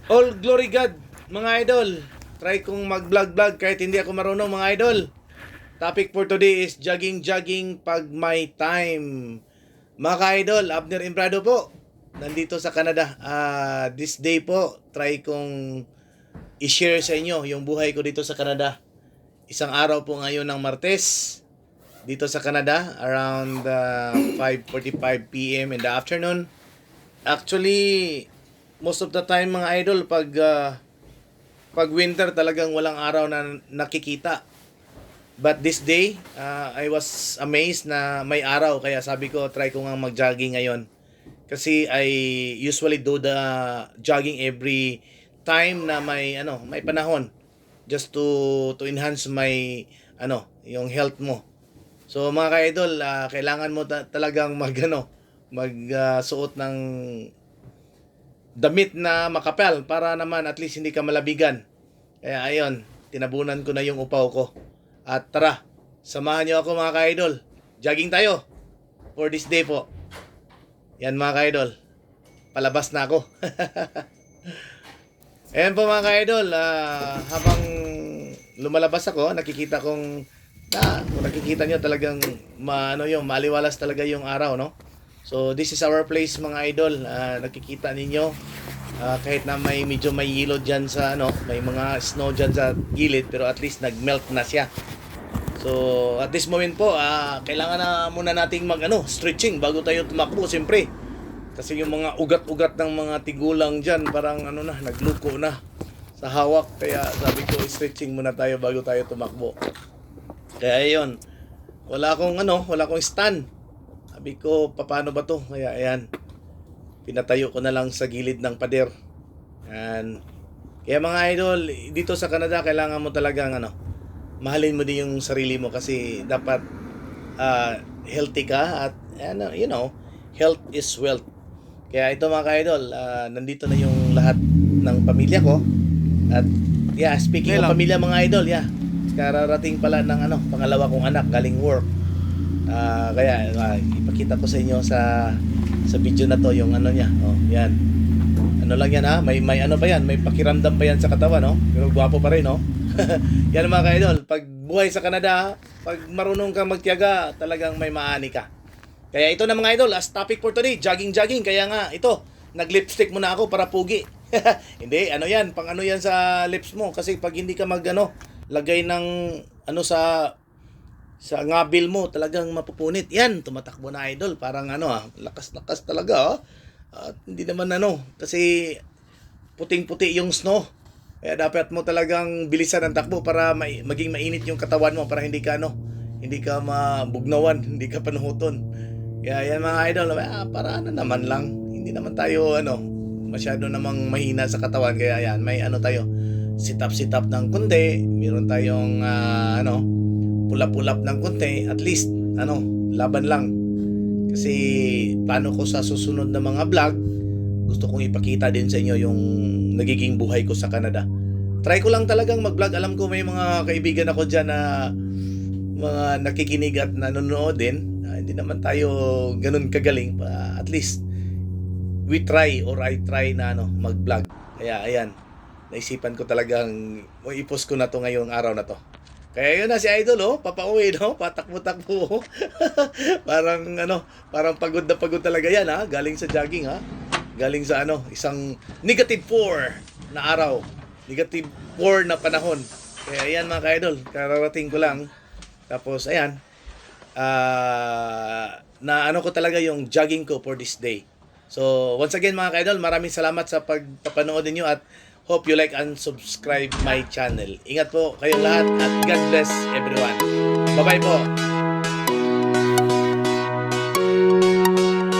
All glory God, mga idol. Try kong mag-vlog-vlog kahit hindi ako marunong, mga idol. Topic for today is jogging pag may time. Mga idol, Abner Imbrado po. Nandito sa Canada. This day po, try kong i-share sa inyo yung buhay ko dito sa Canada. Isang araw po ngayon ng Martes dito sa Canada around 5:45 p.m. in the afternoon. Actually, most of the time mga idol pag winter talagang walang araw na nakikita. But this day, I was amazed na may araw kaya sabi ko try ko nga mag-jogging ngayon. Kasi I usually do the jogging every time na may panahon just to enhance my yung health mo. So mga ka-idol, kailangan mo talagang magsuot ng damit na makapal para naman at least hindi ka malabigan. Kaya ayun, tinabunan ko na yung upaw ko. At tara, samahan niyo ako mga ka-idol. Jogging tayo for this day po. Yan mga ka-idol. Palabas na ako. Ayan po mga ka-idol, habang lumalabas ako, nakikita kung kung nakikita nyo talagang maliwalas talaga yung araw, no? So this is our place mga idol. Nakikita ninyo kahit na medyo may yelo diyan sa may mga snow diyan sa gilid pero at least nagmelt na siya. So at this moment po, kailangan na muna nating stretching bago tayo tumakbo siyempre. Kasi yung mga ugat-ugat ng mga tigulang diyan parang nagluko na sa hawak, kaya sabi ko stretching muna tayo bago tayo tumakbo. Kaya ayun, wala akong stand. Sabi ko, paano ba to? Kaya ayan, pinatayo ko na lang sa gilid ng pader. Yan. Kaya mga idol, dito sa Canada, kailangan mo talagang mahalin mo din yung sarili mo kasi dapat healthy ka at health is wealth. Kaya ito mga idol, nandito na yung lahat ng pamilya ko. At speaking of pamilya mga idol, kararating pala ng pangalawa kong anak galing work. Kaya ipakita ko sa inyo sa video na to yung niya. Oh, yan. Lang yan may pa yan, may pakiramdam pa yan sa katawan, no? Pero gwapo pa rin, no? Yan mga ka-idol, pag buhay sa Canada, pag marunong kang magtiyaga, talagang may maani ka. Kaya ito na mga idol, as topic for today, jogging. Kaya nga, ito, nag-lipstick muna ako para pugi. Hindi, yan, pang yan sa lips mo. Kasi pag hindi ka lagay ng sa ngabil mo, talagang mapupunit. Yan, tumatakbo na idol. Parang lakas-lakas talaga. At hindi naman kasi puting-puti yung snow. Kaya dapat mo talagang bilisan ang takbo para maging mainit yung katawan mo para hindi ka mabugnawan, hindi ka panuhuton. Kaya yan mga idol, para naman lang. Hindi naman tayo masyado namang mahina sa katawan. Kaya yan, may tayo, sit-up ng konti. Meron tayong pulap-pulap ng konti. At least, laban lang. Kasi plano ko sa susunod na mga vlog, gusto kong ipakita din sa inyo yung nagiging buhay ko sa Canada. Try ko lang talagang mag-vlog. Alam ko may mga kaibigan ako dyan na mga nakikinig at nanonood din. Hindi naman tayo ganun kagaling. At least, I try na mag-vlog. Kaya ayan, naisipan ko talagang i-post ko na to ngayong araw na to. Kaya yun na si Idol, papauwi, patakbo-takbo. parang pagod na pagod talaga yan, galing sa jogging, galing sa isang -4 na araw, -4 na panahon. Kaya ayan mga ka-idol, kararating ko lang. Tapos ayan, na ko talaga yung jogging ko for this day. So once again mga ka-idol, maraming salamat sa pagpapanood niyo at hope you like and subscribe my channel. Ingat po kayong lahat at God bless everyone. Bye-bye po.